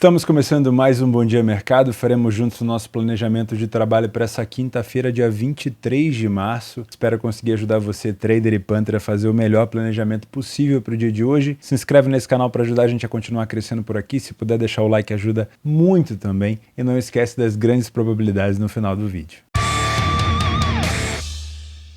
Estamos começando mais um Bom Dia Mercado, faremos juntos o nosso planejamento de trabalho para essa quinta-feira, dia 23 de março. Espero conseguir ajudar você, trader e punter, a fazer o melhor planejamento possível para o dia de hoje. Se inscreve nesse canal para ajudar a gente a continuar crescendo por aqui. Se puder deixar o like, ajuda muito também. E não esquece das grandes probabilidades no final do vídeo.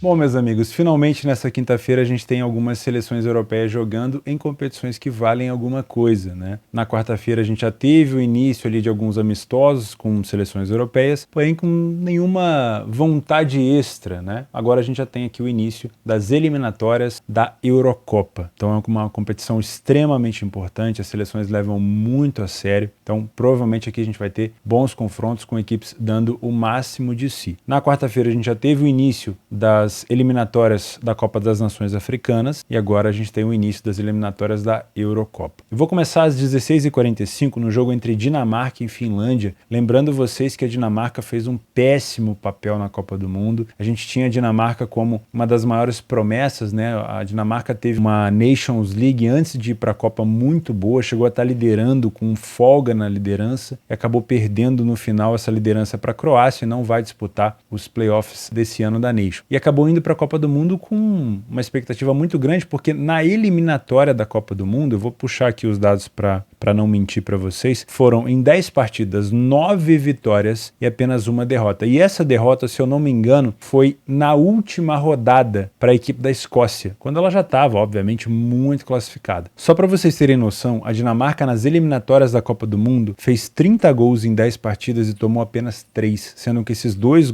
Bom, meus amigos, finalmente nessa quinta-feira a gente tem algumas seleções europeias jogando em competições que valem alguma coisa, né? Na quarta-feira a gente já teve o início ali de alguns amistosos com seleções europeias, porém com nenhuma vontade extra, né? Agora a gente já tem aqui o início das eliminatórias da Eurocopa. Então é uma competição extremamente importante, as seleções levam muito a sério, então provavelmente aqui a gente vai ter bons confrontos com equipes dando o máximo de si. Na quarta-feira a gente já teve o início das eliminatórias da Copa das Nações Africanas e agora a gente tem o início das eliminatórias da Eurocopa. Eu vou começar às 16h45 no jogo entre Dinamarca e Finlândia, lembrando vocês que a Dinamarca fez um péssimo papel na Copa do Mundo. A gente tinha a Dinamarca como uma das maiores promessas, né? A Dinamarca teve uma Nations League antes de ir para a Copa muito boa, chegou a estar liderando com folga na liderança e acabou perdendo no final essa liderança para a Croácia e não vai disputar os playoffs desse ano da Nations. E acabou indo para a Copa do Mundo com uma expectativa muito grande, porque na eliminatória da Copa do Mundo, eu vou puxar aqui os dados para não mentir para vocês, foram em 10 partidas, 9 vitórias e apenas uma derrota. E essa derrota, se eu não me engano, foi na última rodada para a equipe da Escócia, quando ela já estava, obviamente, muito classificada. Só para vocês terem noção, a Dinamarca nas eliminatórias da Copa do Mundo fez 30 gols em 10 partidas e tomou apenas 3, sendo que esses dois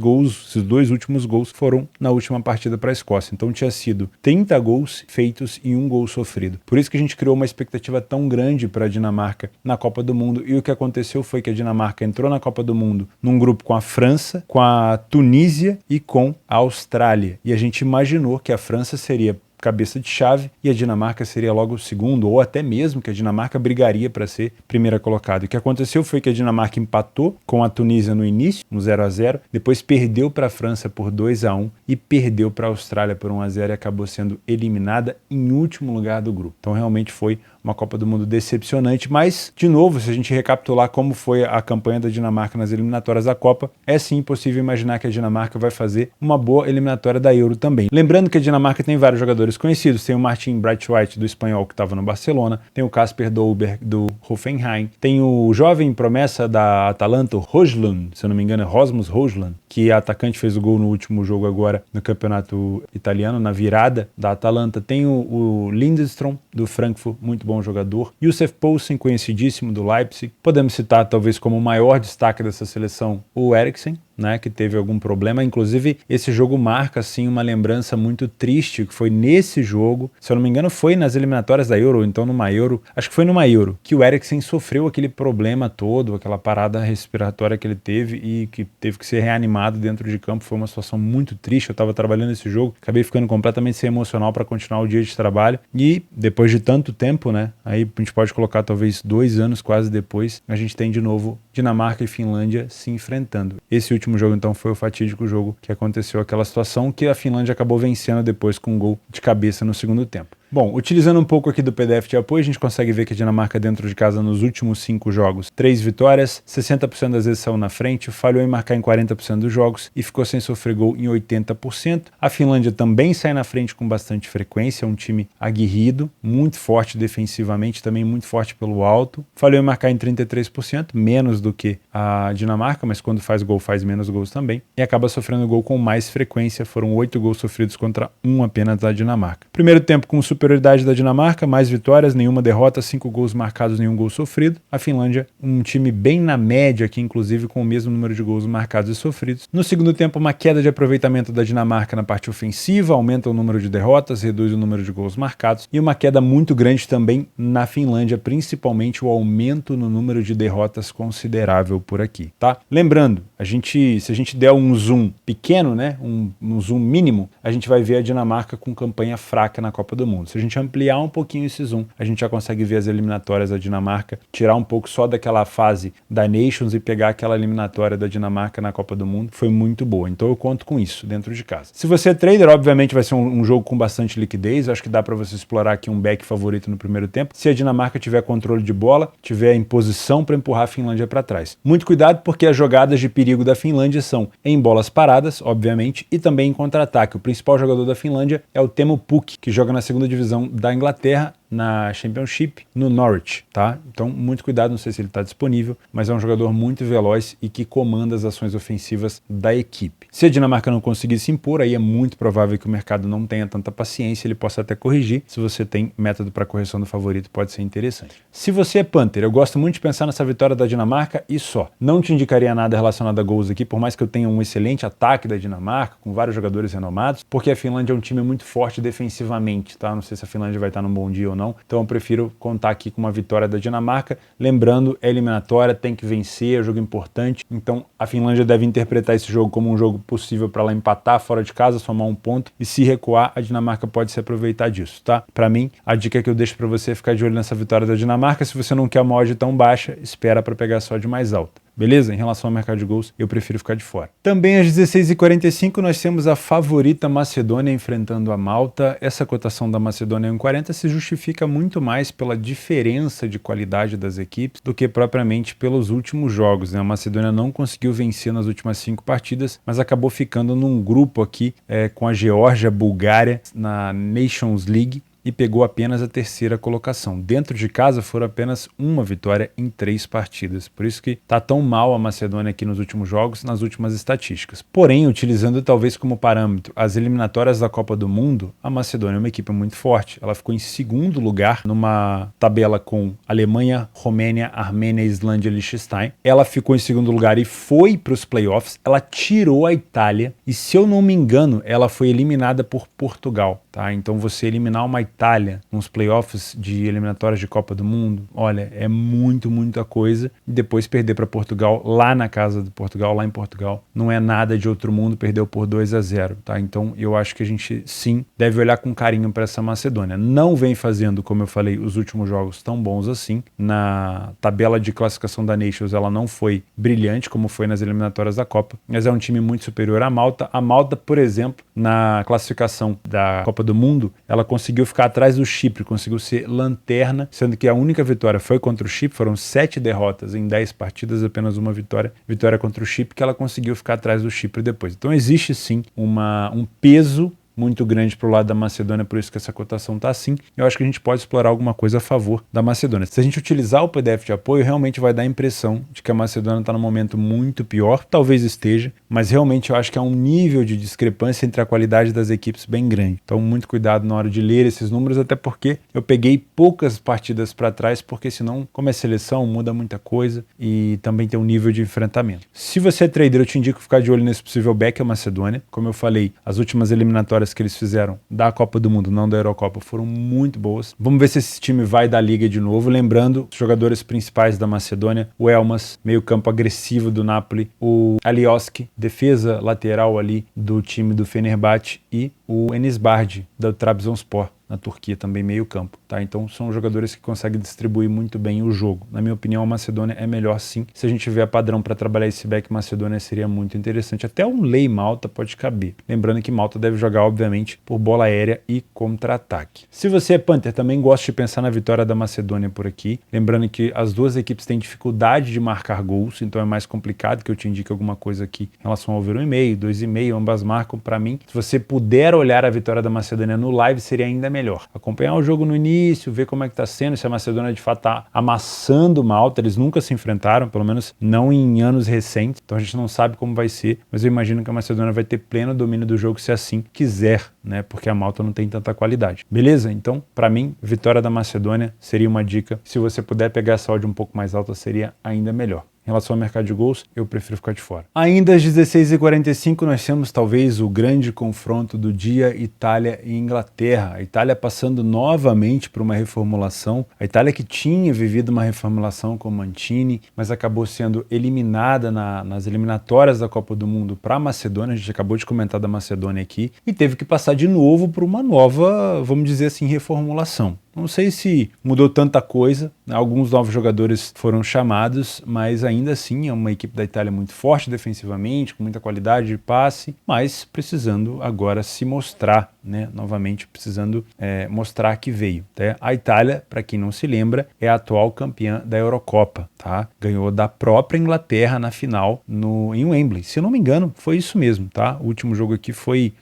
últimos gols foram na última partida para a Escócia. Então tinha sido 30 gols feitos e 1 gol sofrido. Por isso que a gente criou uma expectativa tão grande para a Dinamarca na Copa do Mundo. E o que aconteceu foi que a Dinamarca entrou na Copa do Mundo num grupo com a França, com a Tunísia e com a Austrália. E a gente imaginou que a França seria cabeça de chave e a Dinamarca seria logo o segundo, ou até mesmo que a Dinamarca brigaria para ser primeira colocada. O que aconteceu foi que a Dinamarca empatou com a Tunísia no início, um 0-0, depois perdeu para a França por 2-1 e perdeu para a Austrália por 1-0 e acabou sendo eliminada em último lugar do grupo. Então realmente foi uma Copa do Mundo decepcionante, mas, de novo, se a gente recapitular como foi a campanha da Dinamarca nas eliminatórias da Copa, é sim possível imaginar que a Dinamarca vai fazer uma boa eliminatória da Euro também. Lembrando que a Dinamarca tem vários jogadores conhecidos, tem o Martin Braithwaite do Espanhol que estava no Barcelona, tem o Kasper Dolberg do Hoffenheim, tem o jovem promessa da Atalanta, o Højlund, se eu não me engano é Rasmus Højlund, que é atacante, fez o gol no último jogo agora no campeonato italiano, na virada da Atalanta, tem o Lindström do Frankfurt, muito bom jogador, Youssef Poulsen, conhecidíssimo do Leipzig. Podemos citar talvez como o maior destaque dessa seleção o Eriksen, né, que teve algum problema. Inclusive esse jogo marca assim uma lembrança muito triste, que foi nesse jogo, se eu não me engano foi nas eliminatórias da Euro, ou então numa Euro, acho que foi numa Euro, que o Eriksen sofreu aquele problema todo, aquela parada respiratória que ele teve e que teve que ser reanimado dentro de campo. Foi uma situação muito triste. Eu estava trabalhando esse jogo, acabei ficando completamente sem emocional para continuar o dia de trabalho e depois de tanto tempo, né, aí a gente pode colocar talvez 2 anos quase depois, a gente tem de novo Dinamarca e Finlândia se enfrentando. Esse último jogo então foi o fatídico jogo que aconteceu aquela situação que a Finlândia acabou vencendo depois com um gol de cabeça no segundo tempo. Bom, utilizando um pouco aqui do PDF de apoio, a gente consegue ver que a Dinamarca dentro de casa nos últimos 5 jogos, 3 vitórias, 60% das vezes saiu na frente, falhou em marcar em 40% dos jogos e ficou sem sofrer gol em 80%. A Finlândia também sai na frente com bastante frequência, é um time aguerrido, muito forte defensivamente, também muito forte pelo alto. Falhou em marcar em 33%, menos do que a Dinamarca, mas quando faz gol faz menos gols também. E acaba sofrendo gol com mais frequência, foram 8 gols sofridos contra 1 apenas da Dinamarca. Primeiro tempo com superioridade da Dinamarca, mais vitórias, nenhuma derrota, 5 gols marcados, nenhum gol sofrido. A Finlândia, um time bem na média aqui, inclusive com o mesmo número de gols marcados e sofridos. No segundo tempo, uma queda de aproveitamento da Dinamarca na parte ofensiva, aumenta o número de derrotas, reduz o número de gols marcados e uma queda muito grande também na Finlândia, principalmente o aumento no número de derrotas considerável por aqui, tá? Lembrando, se a gente der um zoom pequeno, né, um zoom mínimo, a gente vai ver a Dinamarca com campanha fraca na Copa do Mundo. Se a gente ampliar um pouquinho esse zoom, a gente já consegue ver as eliminatórias da Dinamarca, tirar um pouco só daquela fase da Nations e pegar aquela eliminatória da Dinamarca na Copa do Mundo. Foi muito boa, então eu conto com isso dentro de casa. Se você é trader, obviamente vai ser um jogo com bastante liquidez, eu acho que dá para você explorar aqui um back favorito no primeiro tempo, se a Dinamarca tiver controle de bola, tiver em posição para empurrar a Finlândia para trás. Muito cuidado porque as jogadas de perigo da Finlândia são em bolas paradas, obviamente, e também em contra-ataque. O principal jogador da Finlândia é o Teemu Pukki, que joga na segunda divisão da Inglaterra, na Championship, no Norwich, tá? Então, muito cuidado, não sei se ele está disponível, mas é um jogador muito veloz e que comanda as ações ofensivas da equipe. Se a Dinamarca não conseguir se impor, aí é muito provável que o mercado não tenha tanta paciência, ele possa até corrigir. Se você tem método para correção do favorito, pode ser interessante. Se você é Panther, eu gosto muito de pensar nessa vitória da Dinamarca e só. Não te indicaria nada relacionado a gols aqui, por mais que eu tenha um excelente ataque da Dinamarca, com vários jogadores renomados, porque a Finlândia é um time muito forte defensivamente, tá? Não sei se a Finlândia vai estar num bom dia ou não, então eu prefiro contar aqui com uma vitória da Dinamarca. Lembrando, é eliminatória, tem que vencer, é jogo importante, então a Finlândia deve interpretar esse jogo como um jogo possível para ela empatar fora de casa, somar um ponto, e se recuar, a Dinamarca pode se aproveitar disso, tá? Para mim, a dica que eu deixo para você é ficar de olho nessa vitória da Dinamarca. Se você não quer uma odd tão baixa, espera para pegar só de mais alta. Beleza? Em relação ao mercado de gols, eu prefiro ficar de fora. Também às 16h45 nós temos a favorita Macedônia enfrentando a Malta. Essa cotação da Macedônia 1,40 se justifica muito mais pela diferença de qualidade das equipes do que propriamente pelos últimos jogos, né? A Macedônia não conseguiu vencer nas últimas 5 partidas, mas acabou ficando num grupo aqui com a Geórgia, Bulgária na Nations League, e pegou apenas a 3ª colocação. Dentro de casa foram apenas uma vitória em 3 partidas. Por isso que tá tão mal a Macedônia aqui nos últimos jogos, nas últimas estatísticas. Porém, utilizando talvez como parâmetro as eliminatórias da Copa do Mundo, a Macedônia é uma equipe muito forte. Ela ficou em 2º lugar numa tabela com Alemanha, Romênia, Armênia, Islândia e Liechtenstein. Ela ficou em 2º lugar e foi para os playoffs. Ela tirou a Itália e, se eu não me engano, ela foi eliminada por Portugal. Tá? Então você eliminar uma Itália nos playoffs de eliminatórias de Copa do Mundo, olha, é muita coisa. E depois perder para Portugal lá na casa de Portugal, lá em Portugal, não é nada de outro mundo, perdeu por 2-0, tá? Então eu acho que a gente sim deve olhar com carinho para essa Macedônia. Não vem fazendo, como eu falei, os últimos jogos tão bons assim. Na tabela de classificação da Nations ela não foi brilhante como foi nas eliminatórias da Copa, mas é um time muito superior à Malta. A Malta, por exemplo, na classificação da Copa do Mundo, ela conseguiu ficar atrás do Chipre, conseguiu ser lanterna, sendo que a única vitória foi contra o Chipre. Foram 7 derrotas em 10 partidas, apenas uma vitória contra o Chipre, que ela conseguiu ficar atrás do Chipre depois. Então existe sim um peso muito grande para o lado da Macedônia, por isso que essa cotação está assim. Eu acho que a gente pode explorar alguma coisa a favor da Macedônia. Se a gente utilizar o PDF de apoio, realmente vai dar a impressão de que a Macedônia está num momento muito pior, talvez esteja, mas realmente eu acho que há um nível de discrepância entre a qualidade das equipes bem grande. Então muito cuidado na hora de ler esses números, até porque eu peguei poucas partidas para trás, porque senão, como é seleção, muda muita coisa e também tem um nível de enfrentamento. Se você é trader, eu te indico ficar de olho nesse possível back a Macedônia. Como eu falei, as últimas eliminatórias que eles fizeram da Copa do Mundo, não da Eurocopa, foram muito boas. Vamos ver se esse time vai da liga de novo. Lembrando, os jogadores principais da Macedônia, o Elmas, meio campo agressivo do Napoli, o Alioski, defesa lateral ali do time do Fenerbahçe, e o Enis Bardi, do Trabzonspor, na Turquia, também meio campo, tá? Então são jogadores que conseguem distribuir muito bem o jogo. Na minha opinião, a Macedônia é melhor sim. Se a gente tiver padrão para trabalhar esse back Macedônia, seria muito interessante. Até um lei Malta pode caber. Lembrando que Malta deve jogar, obviamente, por bola aérea e contra-ataque. Se você é Panther, também gosta de pensar na vitória da Macedônia por aqui. Lembrando que as duas equipes têm dificuldade de marcar gols, então é mais complicado que eu te indique alguma coisa aqui em relação ao over 1,5, 2,5, ambas marcam para mim. Se você puder olhar a vitória da Macedônia no live, seria ainda melhor. Acompanhar o jogo no início, ver como é que tá sendo, se a Macedônia de fato tá amassando Malta. Eles nunca se enfrentaram, pelo menos não em anos recentes, então a gente não sabe como vai ser, mas eu imagino que a Macedônia vai ter pleno domínio do jogo se assim quiser, né? Porque a Malta não tem tanta qualidade. Beleza? Então, para mim, vitória da Macedônia seria uma dica. Se você puder pegar essa odd um pouco mais alta, seria ainda melhor. Em relação ao mercado de gols, eu prefiro ficar de fora. Ainda às 16h45 nós temos talvez o grande confronto do dia, Itália e Inglaterra. A Itália passando novamente por uma reformulação. A Itália que tinha vivido uma reformulação com Mancini, mas acabou sendo eliminada nas eliminatórias da Copa do Mundo para a Macedônia. A gente acabou de comentar da Macedônia aqui. E teve que passar de novo por uma nova, vamos dizer assim, reformulação. Não sei se mudou tanta coisa, né? Alguns novos jogadores foram chamados, mas ainda assim é uma equipe da Itália muito forte defensivamente, com muita qualidade de passe, mas precisando agora se mostrar, né? Novamente precisando mostrar que veio. Tá? A Itália, para quem não se lembra, é a atual campeã da Eurocopa. Tá? Ganhou da própria Inglaterra na final em Wembley. Se eu não me engano, foi isso mesmo. Tá? O último jogo aqui foi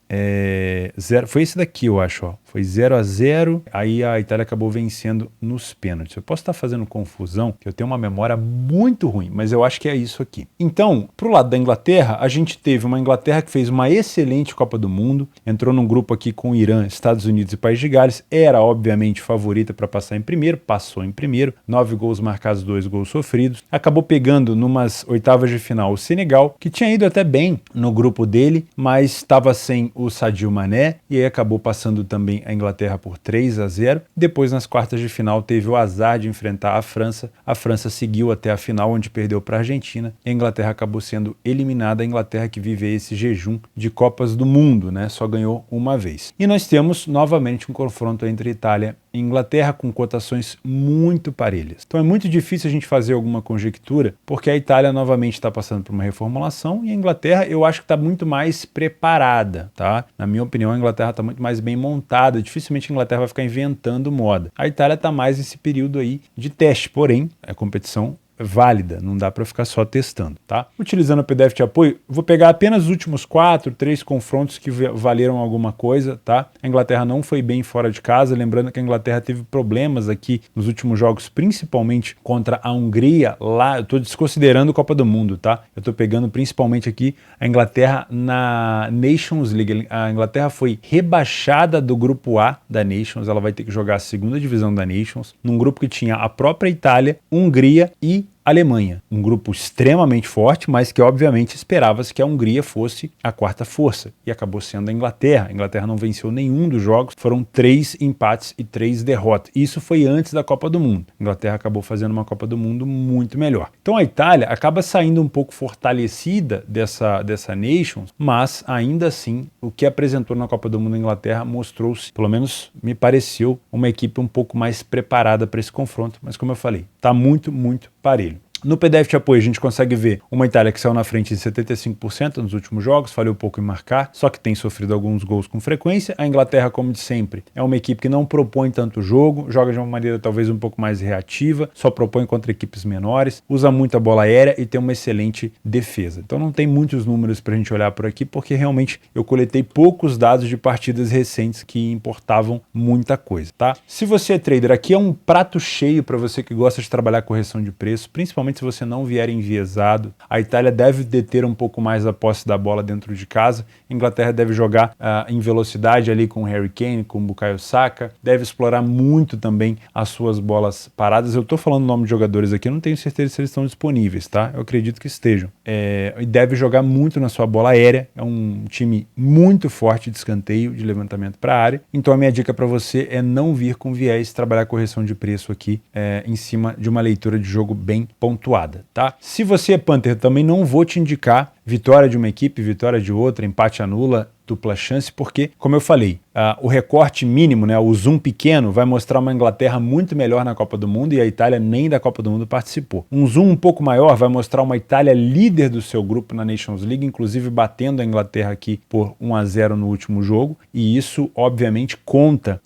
foi esse daqui, eu acho. Ó. Foi 0-0, aí a Itália acabou vencendo nos pênaltis. Eu posso estar fazendo confusão, que eu tenho uma memória muito ruim, mas eu acho que é isso aqui. Então, pro lado da Inglaterra, a gente teve uma Inglaterra que fez uma excelente Copa do Mundo, entrou num grupo aqui com Irã, Estados Unidos e País de Gales, era obviamente favorita para passar em primeiro, passou em primeiro, 9 gols marcados, 2 gols sofridos, acabou pegando numas oitavas de final o Senegal, que tinha ido até bem no grupo dele, mas estava sem o Sadio Mané, e aí acabou passando também a Inglaterra por 3-0. Depois, nas quartas de final, teve o azar de enfrentar a França. A França seguiu até a final, onde perdeu para a Argentina. A Inglaterra acabou sendo eliminada. A Inglaterra que vive esse jejum de Copas do Mundo, né? Só ganhou uma vez. E nós temos novamente um confronto entre Itália e Inglaterra com cotações muito parelhas. Então é muito difícil a gente fazer alguma conjectura, porque a Itália novamente está passando por uma reformulação e a Inglaterra eu acho que está muito mais preparada, tá? Na minha opinião, a Inglaterra está muito mais bem montada. Dificilmente a Inglaterra vai ficar inventando moda. A Itália está mais nesse período aí de teste, porém, a competição válida, não dá para ficar só testando, tá? Utilizando o PDF de apoio, vou pegar apenas os últimos 3 confrontos que valeram alguma coisa, tá? A Inglaterra não foi bem fora de casa, lembrando que a Inglaterra teve problemas aqui nos últimos jogos, principalmente contra a Hungria, lá, eu tô desconsiderando a Copa do Mundo, tá? Eu tô pegando principalmente aqui a Inglaterra na Nations League. A Inglaterra foi rebaixada do grupo A da Nations, ela vai ter que jogar a segunda divisão da Nations, num grupo que tinha a própria Itália, Hungria e Alemanha, um grupo extremamente forte, mas que obviamente esperava-se que a Hungria fosse a quarta força, e acabou sendo a Inglaterra. A Inglaterra não venceu nenhum dos jogos, foram 3 empates e 3 derrotas. Isso foi antes da Copa do Mundo. A Inglaterra acabou fazendo uma Copa do Mundo muito melhor. Então a Itália acaba saindo um pouco fortalecida dessa Nations, mas ainda assim o que apresentou na Copa do Mundo a Inglaterra mostrou-se, pelo menos me pareceu, uma equipe um pouco mais preparada para esse confronto, mas como eu falei, está muito parelho. No PDF de apoio a gente consegue ver uma Itália que saiu na frente em 75% nos últimos jogos, falhou pouco em marcar, só que tem sofrido alguns gols com frequência. A Inglaterra, como de sempre, é uma equipe que não propõe tanto jogo, joga de uma maneira talvez um pouco mais reativa, só propõe contra equipes menores, usa muito a bola aérea e tem uma excelente defesa. Então não tem muitos números pra gente olhar por aqui, porque realmente eu coletei poucos dados de partidas recentes que importavam muita coisa, tá? Se você é trader, aqui é um prato cheio para você que gosta de trabalhar correção de preço, principalmente se você não vier enviesado. A Itália deve deter um pouco mais a posse da bola dentro de casa. A Inglaterra deve jogar em velocidade ali com o Harry Kane, com o Bukayo Saka. Deve explorar muito também as suas bolas paradas. Eu tô falando o nome de jogadores aqui, eu não tenho certeza se eles estão disponíveis, tá? Eu acredito que estejam. E deve jogar muito na sua bola aérea. É um time muito forte de escanteio, de levantamento para a área. Então a minha dica para você é não vir com viés trabalhar correção de preço aqui em cima de uma leitura de jogo bem pontual. Tá? Se você é Panther, também não vou te indicar vitória de uma equipe, vitória de outra, empate anula, dupla chance, porque, como eu falei, o recorte mínimo, né, o zoom pequeno, vai mostrar uma Inglaterra muito melhor na Copa do Mundo e a Itália nem da Copa do Mundo participou. Um zoom um pouco maior vai mostrar uma Itália líder do seu grupo na Nations League, inclusive batendo a Inglaterra aqui por 1-0 no último jogo, e isso, obviamente, conta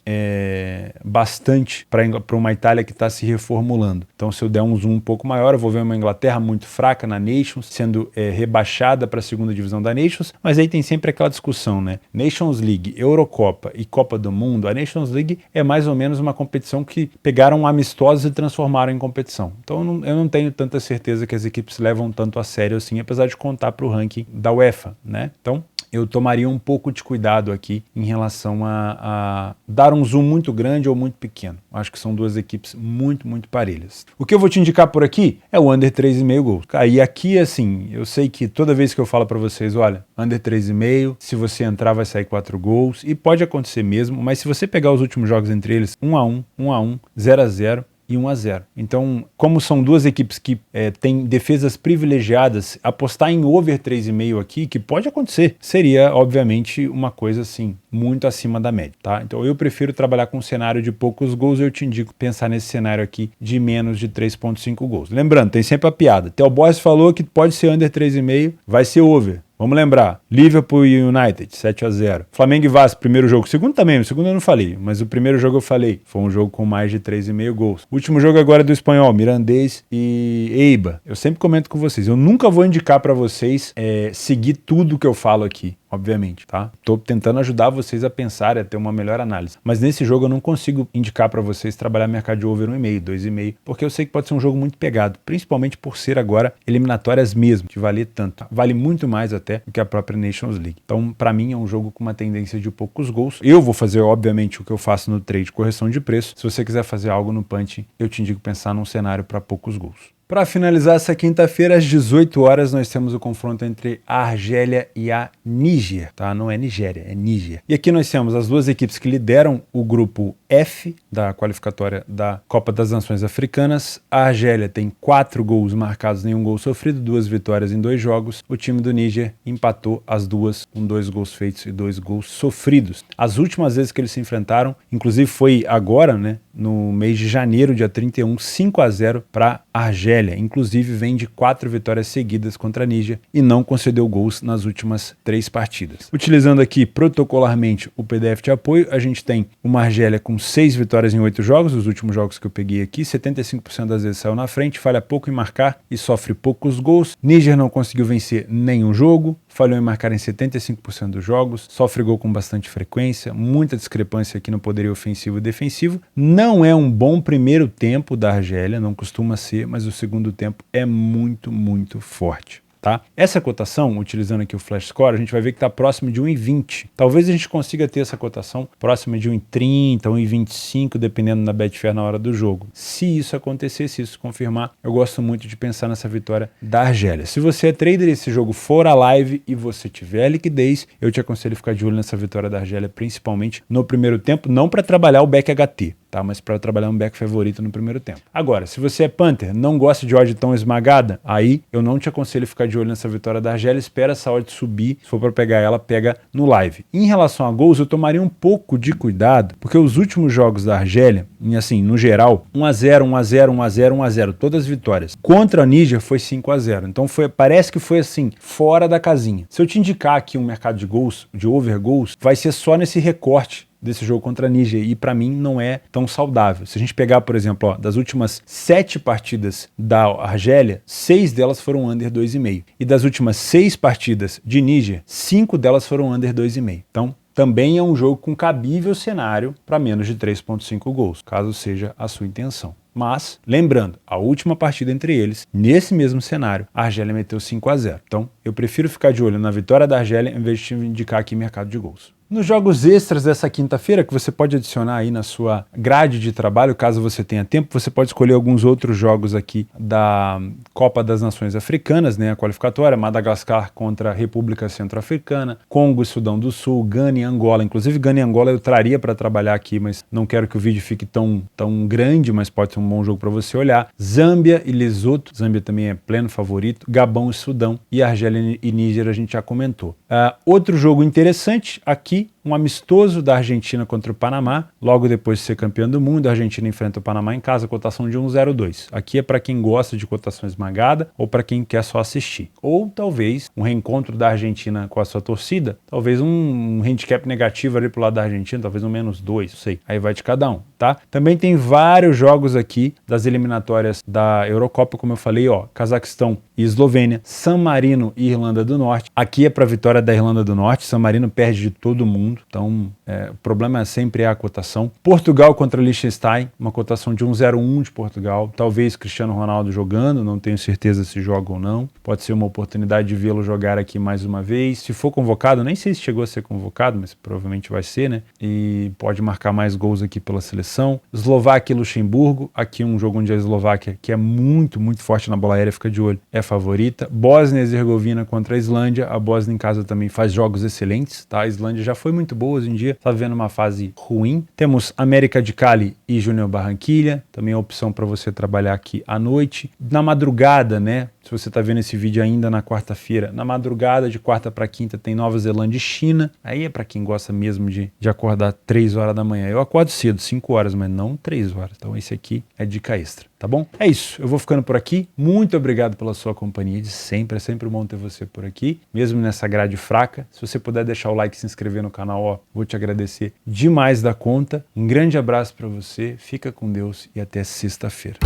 bastante para uma Itália que está se reformulando. Então, se eu der um zoom um pouco maior, eu vou ver uma Inglaterra muito fraca na Nations, sendo rebaixada para a segunda divisão da Nations, mas aí tem sempre aquela discussão, né? Nations League, Eurocopa e Copa do Mundo. A Nations League é mais ou menos uma competição que pegaram amistosos e transformaram em competição. Então eu não tenho tanta certeza que as equipes levam tanto a sério assim, apesar de contar para o ranking da UEFA, né? Então eu tomaria um pouco de cuidado aqui em relação a dar um zoom muito grande ou muito pequeno. Acho que são duas equipes muito, muito parelhas. O que eu vou te indicar por aqui é o under 3,5 gols. E aqui, assim, eu sei que toda vez que eu falo para vocês, olha, under 3,5, se você entrar vai sair 4 gols, e pode acontecer mesmo, mas se você pegar os últimos jogos entre eles, 1-1, 1-1, 0-0, e 1-0. Então, como são duas equipes que têm defesas privilegiadas, apostar em over 3,5 aqui, que pode acontecer, seria, obviamente, uma coisa assim, muito acima da média, tá? Então, eu prefiro trabalhar com um cenário de poucos gols, eu te indico pensar nesse cenário aqui de menos de 3,5 gols. Lembrando, tem sempre a piada. Theo Borges falou que pode ser under 3,5, vai ser over. Vamos lembrar, Liverpool e United, 7-0. Flamengo e Vasco, primeiro jogo. Segundo também, o segundo eu não falei, mas o primeiro jogo eu falei. Foi um jogo com mais de 3,5 gols. O último jogo agora é do Espanhol, Mirandês e Eibar. Eu sempre comento com vocês, eu nunca vou indicar para vocês seguir tudo que eu falo aqui, obviamente, tá? Tô tentando ajudar vocês a pensar e a ter uma melhor análise. Mas nesse jogo eu não consigo indicar para vocês trabalhar mercado de over 1,5, 2,5, porque eu sei que pode ser um jogo muito pegado, principalmente por ser agora eliminatórias mesmo, que vale tanto. Vale muito mais até do que a própria Nations League. Então, para mim, é um jogo com uma tendência de poucos gols. Eu vou fazer, obviamente, o que eu faço no trade, correção de preço. Se você quiser fazer algo no punch, eu te indico pensar num cenário para poucos gols. Para finalizar essa quinta-feira, às 18 horas, nós temos o confronto entre a Argélia e a Níger, tá? Não é Nigéria, é Níger. E aqui nós temos as duas equipes que lideram o grupo F da qualificatória da Copa das Nações Africanas. A Argélia tem 4 gols marcados, nenhum gol sofrido, 2 vitórias em 2 jogos. O time do Níger empatou as duas com 2 gols feitos e 2 gols sofridos. As últimas vezes que eles se enfrentaram, inclusive foi agora, né? No mês de janeiro, dia 31, 5-0 para a Argélia. Inclusive vem de 4 vitórias seguidas contra a Níger e não concedeu gols nas últimas 3 partidas. Utilizando aqui protocolarmente o PDF de apoio, a gente tem uma Argélia com 6 vitórias em 8 jogos, os últimos jogos que eu peguei aqui, 75% das vezes saiu na frente, falha pouco em marcar e sofre poucos gols. Níger não conseguiu vencer nenhum jogo, falhou em marcar em 75% dos jogos, sofre gol com bastante frequência, muita discrepância aqui no poderio ofensivo e defensivo. Não é um bom primeiro tempo da Argélia, não costuma ser, mas o segundo tempo é muito, muito forte. Tá? Essa cotação, utilizando aqui o Flash Score, a gente vai ver que está próximo de 1,20. Talvez a gente consiga ter essa cotação próxima de 1,30, 1,25, dependendo da Betfair na hora do jogo. Se isso acontecer, se isso confirmar, eu gosto muito de pensar nessa vitória da Argélia. Se você é trader e esse jogo for a live e você tiver liquidez, eu te aconselho a ficar de olho nessa vitória da Argélia, principalmente no primeiro tempo, não para trabalhar o back HT. Tá, mas para trabalhar um back favorito no primeiro tempo. Agora, se você é punter, não gosta de odd tão esmagada, aí eu não te aconselho ficar de olho nessa vitória da Argélia, espera essa odd subir, se for para pegar ela, pega no live. Em relação a gols, eu tomaria um pouco de cuidado, porque os últimos jogos da Argélia, assim, no geral, 1-0, 1-0, 1-0, 1-0, todas as vitórias. Contra a Níger foi 5-0, então parece que foi assim, fora da casinha. Se eu te indicar aqui um mercado de gols, de over gols, vai ser só nesse recorte desse jogo contra a Níger, e para mim não é tão saudável. Se a gente pegar, por exemplo, ó, das últimas 7 partidas da Argélia, 6 delas foram under 2,5. E das últimas 6 partidas de Níger, 5 delas foram under 2,5. Então, também é um jogo com cabível cenário para menos de 3,5 gols, caso seja a sua intenção. Mas, lembrando, a última partida entre eles, nesse mesmo cenário, a Argélia meteu 5-0. Então, eu prefiro ficar de olho na vitória da Argélia em vez de te indicar aqui mercado de gols. Nos jogos extras dessa quinta-feira, que você pode adicionar aí na sua grade de trabalho, caso você tenha tempo, você pode escolher alguns outros jogos aqui da Copa das Nações Africanas, né, a qualificatória, Madagascar contra a República Centro-Africana, Congo e Sudão do Sul, Gana e Angola. Inclusive, Gana e Angola eu traria para trabalhar aqui, mas não quero que o vídeo fique tão grande, mas pode ser um bom jogo para você olhar. Zâmbia e Lesoto, Zâmbia também é pleno favorito, Gabão e Sudão, e Argélia e Níger a gente já comentou. Outro jogo interessante aqui, um amistoso da Argentina contra o Panamá, logo depois de ser campeão do mundo, a Argentina enfrenta o Panamá em casa, cotação de 1,02. Aqui é para quem gosta de cotação esmagada ou para quem quer só assistir. Ou talvez um reencontro da Argentina com a sua torcida, talvez um handicap negativo ali pro lado da Argentina, talvez um -2, não sei. Aí vai de cada um, tá? Também tem vários jogos aqui das eliminatórias da Eurocopa, como eu falei, ó, Cazaquistão e Eslovênia, San Marino e Irlanda do Norte. Aqui é para vitória da Irlanda do Norte, San Marino perde de todo mundo. mundo, então o problema sempre é a cotação. Portugal contra Liechtenstein, uma cotação de 1,01 de Portugal, talvez Cristiano Ronaldo jogando, não tenho certeza se joga ou não, pode ser uma oportunidade de vê-lo jogar aqui mais uma vez, se for convocado, nem sei se chegou a ser convocado, mas provavelmente vai ser, né, e pode marcar mais gols aqui pela seleção. Eslováquia e Luxemburgo, aqui um jogo onde a Eslováquia, que é muito, muito forte na bola aérea, fica de olho, é favorita. Bósnia e Herzegovina contra a Islândia, a Bósnia em casa também faz jogos excelentes, tá? A Islândia já foi muito boa hoje em dia, tá vivendo uma fase ruim. Temos América de Cali e Júnior Barranquilla, também é opção para você trabalhar aqui à noite. Na madrugada, né? Se você está vendo esse vídeo ainda na quarta-feira, na madrugada de quarta para quinta tem Nova Zelândia e China. Aí é para quem gosta mesmo de acordar 3 horas da manhã. Eu acordo cedo, 5 horas, mas não 3 horas. Então esse aqui é dica extra, tá bom? É isso, eu vou ficando por aqui. Muito obrigado pela sua companhia de sempre. É sempre bom ter você por aqui, mesmo nessa grade fraca. Se você puder deixar o like e se inscrever no canal, ó, vou te agradecer demais da conta. Um grande abraço para você, fica com Deus e até sexta-feira.